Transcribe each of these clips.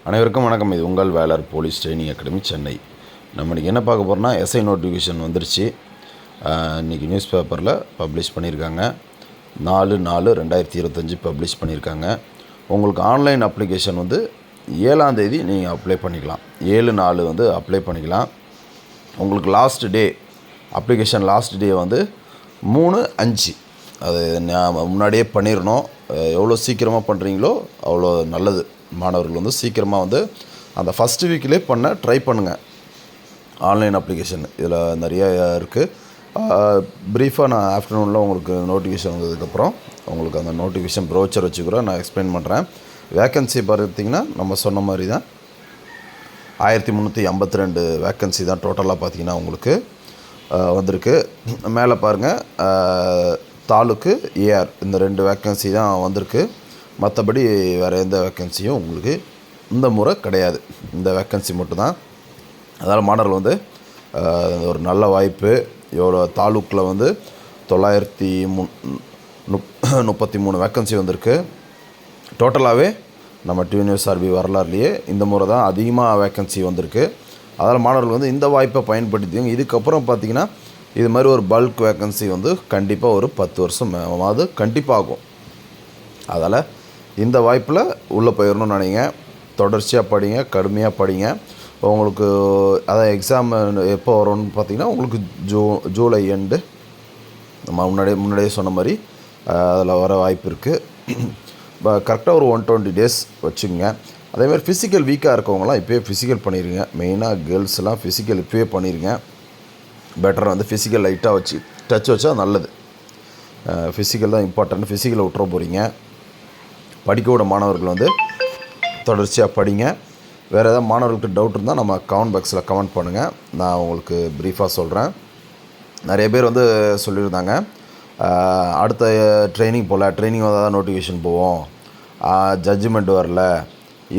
அனைவருக்கும் வணக்கம். இது உங்கள் வேலர் போலீஸ் ட்ரைனிங் அகாடமி சென்னை. நம்ம இன்றைக்கி என்ன பார்க்க போகிறோம்னா, எஸ்ஐ நோட்டிஃபிகேஷன் வந்துருச்சு. இன்றைக்கி நியூஸ் பேப்பரில் பப்ளிஷ் பண்ணியிருக்காங்க. 4/4/2025 பப்ளிஷ் பண்ணியிருக்காங்க. உங்களுக்கு ஆன்லைன் அப்ளிகேஷன் வந்து 7ஆம் தேதி நீங்கள் அப்ளை பண்ணிக்கலாம். 7/4 வந்து அப்ளை பண்ணிக்கலாம். உங்களுக்கு last day application last day வந்து 3/5. அது முன்னாடியே பண்ணிடணும். எவ்வளோ சீக்கிரமாக பண்ணுறீங்களோ அவ்வளோ நல்லது. மாணவர்கள் வந்து சீக்கிரமாக வந்து அந்த ஃபஸ்ட்டு வீக்கிலே பண்ண ட்ரை பண்ணுங்கள். ஆன்லைன் அப்ளிகேஷன் இதில் நிறைய இருக்குது. ப்ரீஃபாக நான் ஆஃப்டர்நூனில் உங்களுக்கு நோட்டிஃபிகேஷன் வந்ததுக்கப்புறம் உங்களுக்கு அந்த நோட்டிஃபிகேஷன் ப்ரோச்சர் வச்சு கூட நான் எக்ஸ்பிளைன் பண்ணுறேன். வேக்கன்சி பார்த்திங்கன்னா நம்ம சொன்ன மாதிரி தான் 1352 வேக்கன்சி தான் டோட்டலாக பார்த்திங்கன்னா உங்களுக்கு வந்திருக்கு. மேலே பாருங்கள், தாலுக்கு ஏஆர் இந்த 2 வேக்கன்சி தான் வந்திருக்கு. மற்றபடி வேறு எந்த வேக்கன்சியும் உங்களுக்கு இந்த முறை கிடையாது. இந்த வேக்கன்சி மட்டும்தான். அதனால் மாணவர்கள் வந்து ஒரு நல்ல வாய்ப்பு. எவ்வளோ தாலுக்கில் வந்து 933 வேக்கன்சி வந்திருக்கு. டோட்டலாகவே நம்ம டிஎன்யூஎஸ்ஆர்பி வரலாறுலேயே இந்த முறை தான் அதிகமாக வேக்கன்சி வந்திருக்கு. அதனால் மாணவர்கள் வந்து இந்த வாய்ப்பை பயன்படுத்திங்க. இதுக்கப்புறம் பார்த்திங்கன்னா இது மாதிரி ஒரு பல்க் வேக்கன்சி வந்து கண்டிப்பாக ஒரு 10 வருஷம் கண்டிப்பாக ஆகும். அதால் இந்த வாய்ப்பில் உள்ளே போயிடணும்னு நினைங்க. தொடர்ச்சியாக படிங்க, கடுமையாக படிங்க. உங்களுக்கு அதான் எக்ஸாம் எப்போ வரும்னு பார்த்திங்கன்னா உங்களுக்கு ஜூலை எண்டு நம்ம முன்னாடியே சொன்ன மாதிரி அதில் வர வாய்ப்பு இருக்குது. கரெக்டாக ஒரு 120 டேஸ் வச்சுக்கோங்க. அதேமாதிரி ஃபிசிக்கல் வீக்காக இருக்கவங்களாம் இப்போயே ஃபிசிக்கல் பண்ணிடுங்க. மெயினாக கேர்ள்ஸ்லாம் ஃபிசிக்கல் இப்போயே பண்ணிடுங்க. பெட்டர் வந்து ஃபிசிக்கல் லைட்டாக வச்சு டச் வச்சா நல்லது. ஃபிசிக்கல் தான் இம்பார்ட்டன்ட். ஃபிசிக்கலை விட்டுற போகிறீங்க. படிக்கோட மாணவர்கள் வந்து தொடர்ச்சியாக படிங்க. வேறு ஏதாவது மாணவர்களுக்கு டவுட் இருந்தால் நம்ம கமெண்ட் பாக்ஸில் கமெண்ட் பண்ணுங்கள். நான் உங்களுக்கு ப்ரீஃபாக சொல்கிறேன். நிறைய பேர் வந்து சொல்லியிருந்தாங்க, அடுத்த ட்ரைனிங் வந்தால் தான் நோட்டிஃபிகேஷன் போவோம், ஜட்ஜ்மெண்ட் வரல,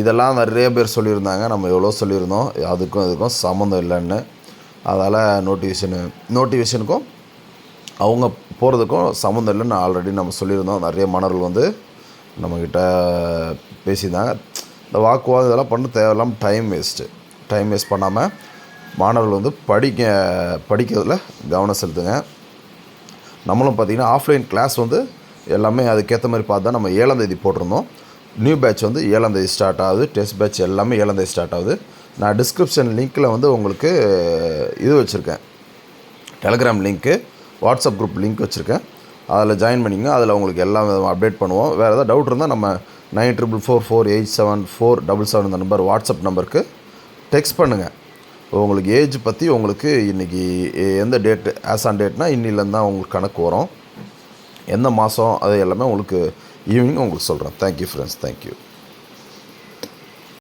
இதெல்லாம் நிறைய பேர் சொல்லியிருந்தாங்க. நம்ம எவ்வளோ சொல்லியிருந்தோம், அதுக்கும் இதுக்கும் சம்மந்தம் இல்லைன்னு. அதால் நோட்டிஃபிகேஷனுக்கும் அவங்க போகிறதுக்கும் சம்மந்தம் இல்லைன்னு ஆல்ரெடி நம்ம சொல்லியிருந்தோம். நிறைய மாணவர்கள் வந்து நம்மக்கிட்ட பேசியிருந்தாங்க. இந்த வாக்குவாதம் இதெல்லாம் பண்ண தேவையில்லாமல் டைம் வேஸ்ட் பண்ணாமல் மாணவர்கள் வந்து படிக்கிறதுல கவனம் செலுத்துங்க. நம்மளும் பார்த்திங்கன்னா ஆஃப்லைன் கிளாஸ் வந்து எல்லாமே அதுக்கேற்ற மாதிரி பார்த்து தான் நம்ம 7ஆம் தேதி போட்டிருந்தோம். நியூ பேட்ச் வந்து 7ஆம் தேதி ஸ்டார்ட் ஆகுது. டெஸ்ட் பேட்ச் எல்லாமே 7ஆம் தேதி ஸ்டார்ட் ஆகுது. நான் டிஸ்கிரிப்ஷன் லிங்க்கில் வந்து உங்களுக்கு இது வச்சுருக்கேன், Telegram link, WhatsApp group link வச்சுருக்கேன். அதில் ஜாயின் பண்ணிங்க. அதில் உங்களுக்கு எல்லாம் அப்டேட் பண்ணுவோம். வேறு ஏதாவது டவுட் இருந்தால் நம்ம 9444874777 இந்த நம்பர் வாட்ஸ்அப் நம்பருக்கு டெக்ஸ்ட் பண்ணுங்கள். உங்களுக்கு ஏஜ் பற்றி உங்களுக்கு இன்றைக்கி எந்த டேட்டு ஆஸ் ஆன் டேட்னால் இன்னிலேருந்து தான் உங்களுக்கு கணக்கு வரும். எந்த மாதம் அது எல்லாமே உங்களுக்கு ஈவினிங் உங்களுக்கு சொல்கிறேன். Thank you friends, thank you.